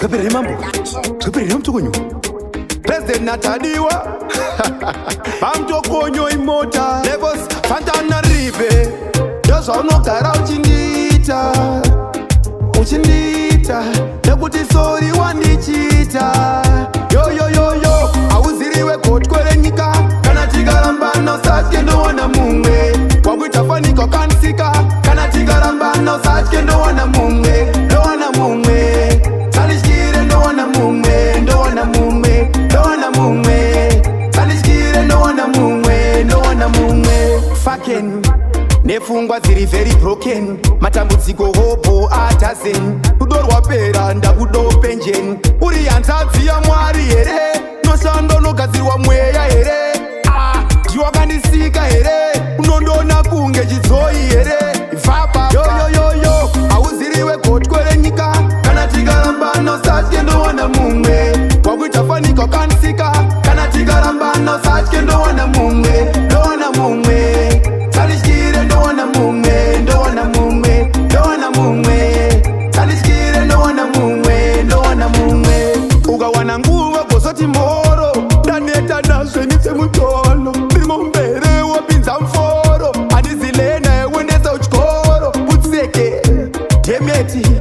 Zvaperere mambo, zvaperere mutokonyo. President Natadiwa Vamtokonyo imota Levels Fantana Ribe Ndozvaunogara uchindiita Nekuti sori wandichita Yo Hauziriwe kotkore nyika Kana tigarambana usatye ndowana mumwe Wakuita faniko kansika Kana tigarambana usatye ndowana mumwe Salishkire ndowana mumwe Salishkire ndowana mumwe Fucking Nefungwa ziri very broken Matambudziko hopo atazen Rudo rwapera ndakudo pension Uri hanzadzi ya Mwari here Noshando nogadzirwa mweya here Ndiwakandisika here Unondona kunge chidzoi here Vapa Yo Hauziriwe kotkore nyika Kana tigarambana usatye ndowana mumwe Wakuita faniko kansika Kana tigarambana usatye ndowana mumwe Salishkire ndowana mumwe Salishkire ndowana mumwe Ukawana nguva gosoti moro Daneta nazve nitsemutolo Ndimombere wapinza mforo Handizilena wendesa uchikoro Utseke Demeti